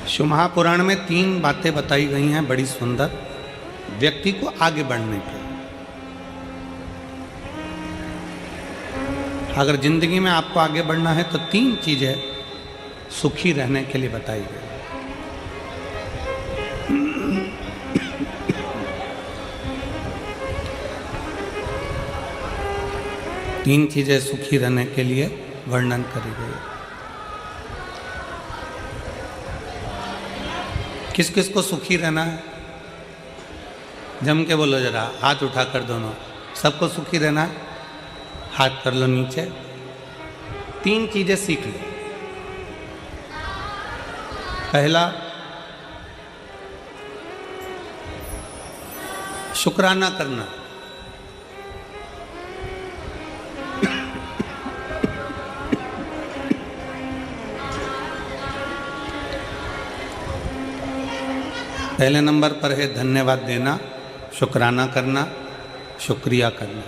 शिव महापुराण में 3 बातें बताई गई हैं बड़ी सुंदर, व्यक्ति को आगे बढ़ने के। अगर जिंदगी में आपको आगे बढ़ना है तो 3 चीजें सुखी रहने के लिए बताई गई। तीन चीजें सुखी रहने के लिए वर्णन करी गई। किस किस को सुखी रहना है? जम के बोलो जरा, हाथ उठा कर दोनों। सबको सुखी रहना है? हाथ कर लो नीचे। 3 चीजें सीख लो। पहला, शुक्राना करना। पहले नंबर पर है धन्यवाद देना, शुक्राना करना, शुक्रिया करना।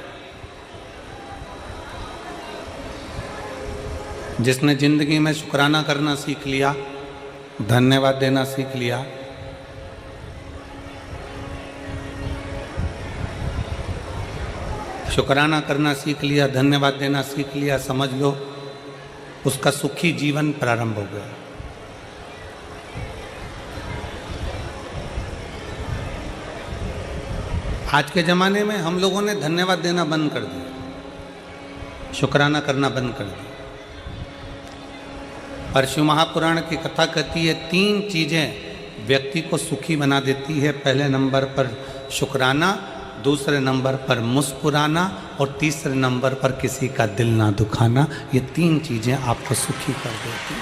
जिसने जिंदगी में शुक्राना करना सीख लिया, धन्यवाद देना सीख लिया, शुक्राना करना सीख लिया, धन्यवाद देना सीख लिया, समझ लो उसका सुखी जीवन प्रारंभ हो गया। आज के ज़माने में हम लोगों ने धन्यवाद देना बंद कर दिया, शुक्राना करना बंद कर दिया। पर शिव महापुराण की कथा कहती है 3 चीज़ें व्यक्ति को सुखी बना देती है। पहले नंबर पर शुक्राना, दूसरे नंबर पर मुस्कुराना और तीसरे नंबर पर किसी का दिल ना दुखाना। ये 3 चीज़ें आपको सुखी कर देती है।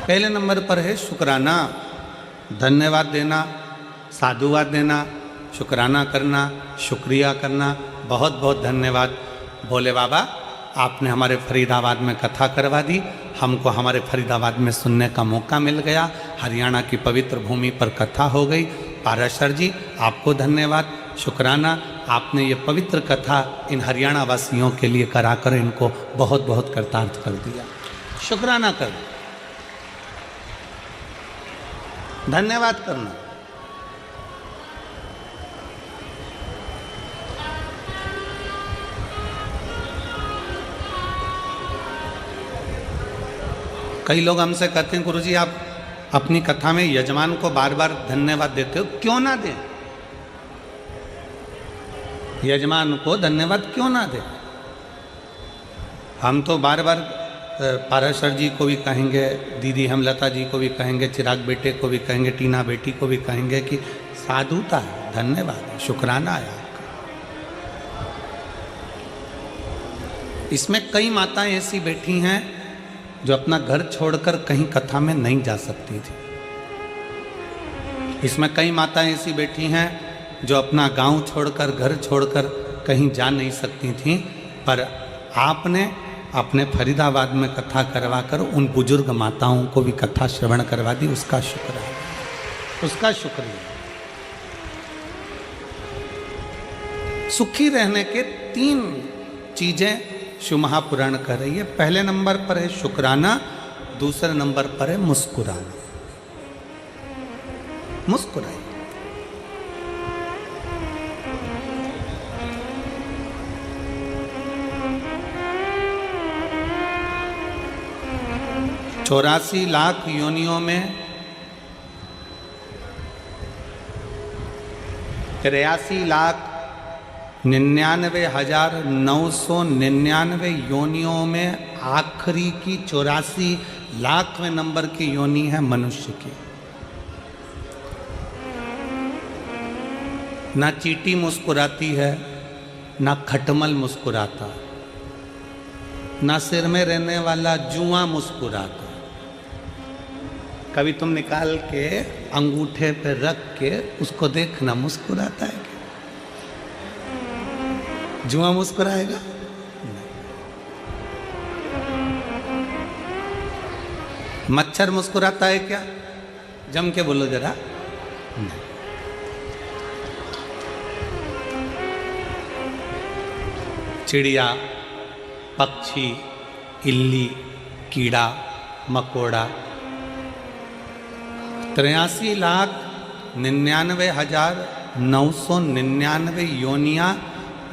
पहले नंबर पर है शुक्राना, धन्यवाद देना, साधुवाद देना, शुक्राना करना, शुक्रिया करना। बहुत बहुत धन्यवाद भोले बाबा, आपने हमारे फरीदाबाद में कथा करवा दी, हमको हमारे फरीदाबाद में सुनने का मौका मिल गया। हरियाणा की पवित्र भूमि पर कथा हो गई। पाराशर जी आपको धन्यवाद, शुक्राना, आपने ये पवित्र कथा इन हरियाणा वासियों के लिए कराकर इनको बहुत बहुत कृतार्थ कर दिया। शुक्राना कर, धन्यवाद करना। कई लोग हमसे कहते हैं गुरुजी आप अपनी कथा में यजमान को बार बार धन्यवाद देते हो, क्यों ना दें? यजमान को धन्यवाद क्यों ना दें? हम तो बार बार पाराशर जी को भी कहेंगे, दीदी हेमलता जी को भी कहेंगे, चिराग बेटे को भी कहेंगे, टीना बेटी को भी कहेंगे कि साधुता है, धन्यवाद है, शुक्राना है आपका। इसमें कई माताएं ऐसी बैठी हैं जो अपना घर छोड़कर कहीं कथा में नहीं जा सकती थी। इसमें कई माताएं ऐसी बैठी हैं जो अपना गांव छोड़कर, घर छोड़कर कहीं जा नहीं सकती थीं, पर आपने अपने फरीदाबाद में कथा करवाकर उन बुजुर्ग माताओं को भी कथा श्रवण करवा दी। उसका शुक्र है, उसका शुक्रिया। सुखी रहने के 3 चीजें शिव महापुराण कह रही है। पहले नंबर पर है शुक्राना, दूसरे नंबर पर है मुस्कुराना। मुस्कुराइए। चौरासी लाख योनियों में 83,99,999 योनियों में आखिरी की 84 लाखवें नंबर की योनि है मनुष्य की। ना चींटी मुस्कुराती है, ना खटमल मुस्कुराता, ना सिर में रहने वाला जुआ मुस्कुराता। कभी तुम निकाल के अंगूठे पे रख के उसको देखना, मुस्कुराता है क्या? जुआ मुस्कुराएगा? मच्छर मुस्कुराता है क्या? जम के बोलो जरा। चिड़िया, पक्षी, इल्ली, कीड़ा मकोड़ा। 83,99,999 योनियाँ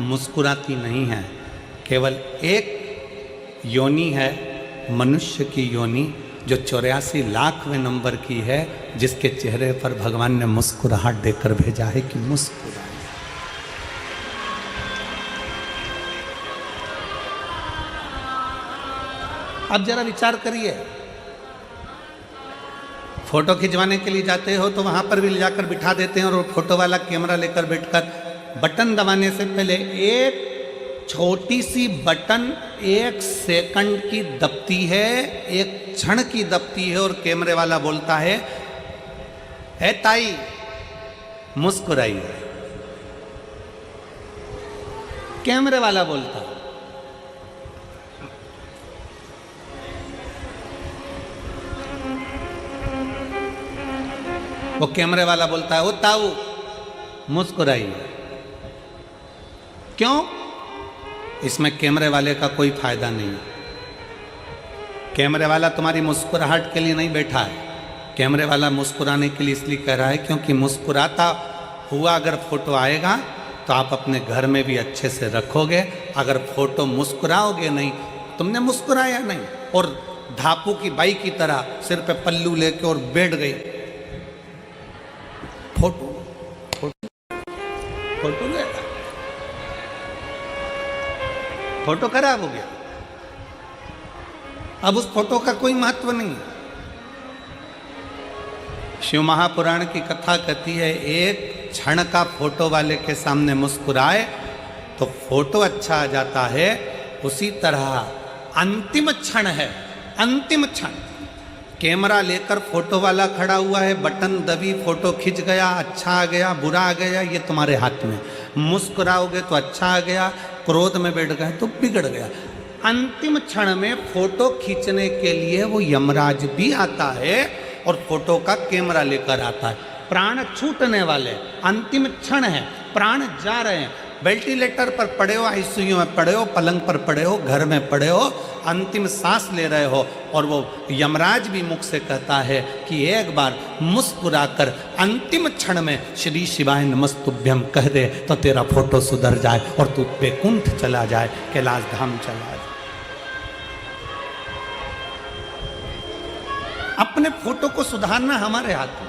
मुस्कुराती नहीं हैं। केवल एक योनि है मनुष्य की योनि, जो 84,00,000वें नंबर की है, जिसके चेहरे पर भगवान ने मुस्कुराहट देकर भेजा है कि मुस्कुराए। अब जरा विचार करिए, फोटो खिंचवाने के लिए जाते हो तो वहां पर भी ले जाकर बिठा देते हैं और फोटो वाला कैमरा लेकर बैठकर बटन दबाने से पहले एक छोटी सी बटन 1 सेकंड की दबती है, 1 क्षण की दबती है और कैमरे वाला बोलता है, ए ताई मुस्कुराइए। कैमरे वाला बोलता है। वो कैमरे वाला बोलता है, ओ ताऊ मुस्कुराइए। क्यों? इसमें कैमरे वाले का कोई फायदा नहीं है। कैमरे वाला तुम्हारी मुस्कुराहट के लिए नहीं बैठा है। कैमरे वाला मुस्कुराने के लिए इसलिए कह रहा है क्योंकि मुस्कुराता हुआ अगर फोटो आएगा तो आप अपने घर में भी अच्छे से रखोगे। अगर फोटो मुस्कुराओगे नहीं, तुमने मुस्कुराया नहीं और धापू की बाई की तरह सिर पे पल्लू लेके और बैठ गई, फोटो लेगा, फोटो खराब हो गया। अब उस फोटो का कोई महत्व नहीं है। शिव महापुराण की कथा कहती है, एक क्षण का फोटो वाले के सामने मुस्कुराए तो फोटो अच्छा आ जाता है। उसी तरह अंतिम क्षण है, अंतिम क्षण। कैमरा लेकर फोटो वाला खड़ा हुआ है, बटन दबी, फोटो खिंच गया, अच्छा आ गया, बुरा आ गया, ये तुम्हारे हाथ में। मुस्कुराओगे तो अच्छा आ गया, क्रोध में बैठ गए तो बिगड़ गया। अंतिम क्षण में फोटो खींचने के लिए वो यमराज भी आता है और फोटो का कैमरा लेकर आता है। प्राण छूटने वाले, अंतिम क्षण है, प्राण जा रहे हैं। वेंटिलेटर पर पड़े हो, आईसीयू में पड़े हो, पलंग पर पड़े हो, घर में पड़े हो, अंतिम सांस ले रहे हो और वो यमराज भी मुख से कहता है कि एक बार मुस्कुराकर अंतिम क्षण में श्री शिवाय नमस्तुभ्यम कह दे तो तेरा फोटो सुधर जाए और तू बैकुंठ चला जाए, कैलाश धाम चला जाए। अपने फोटो को सुधारना हमारे हाथ में।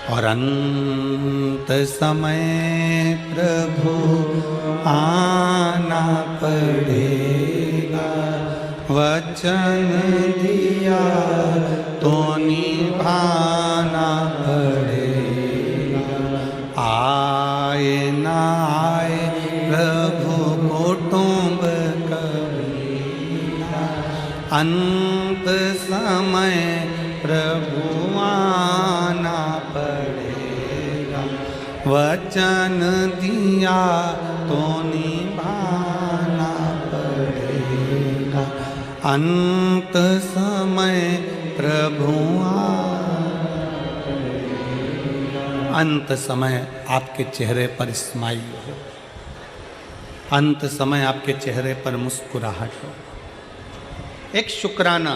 और अंत समय प्रभु आना पड़ेगा, वचन दिया तो निभाना पड़ेगा। आए ना आए प्रभु कुटुंब कबीरा, अंत समय प्रभु आना पड़ेगा, वचन दिया तो निभाना पड़ेगा। अंत समय प्रभु अंत समय आपके चेहरे पर स्माइल हो, अंत समय आपके चेहरे पर मुस्कुराहट हो। एक शुक्राना,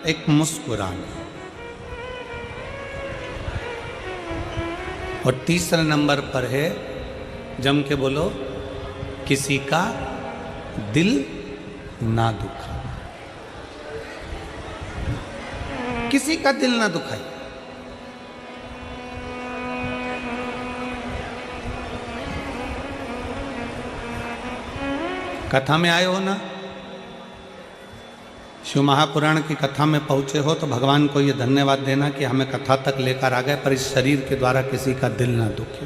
एक मुस्कुराना। और तीसरे नंबर पर है, जम के बोलो, किसी का दिल ना दुखाना। किसी का दिल ना दुखाए। कथा में आए हो ना, शिव महापुराण की कथा में पहुंचे हो तो भगवान को ये धन्यवाद देना कि हमें कथा तक लेकर आ गए, पर इस शरीर के द्वारा किसी का दिल ना दुखे।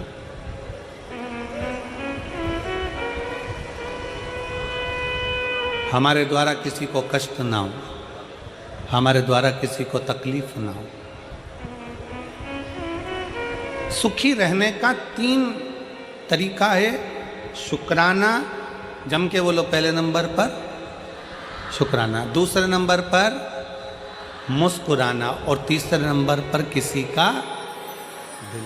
हमारे द्वारा किसी को कष्ट ना हो, हमारे द्वारा किसी को तकलीफ ना हो। सुखी रहने का 3 तरीका है। शुक्राना, जम के बोलो पहले नंबर पर शुक्राना, दूसरे नंबर पर मुस्कुराना और तीसरे नंबर पर किसी का दिल।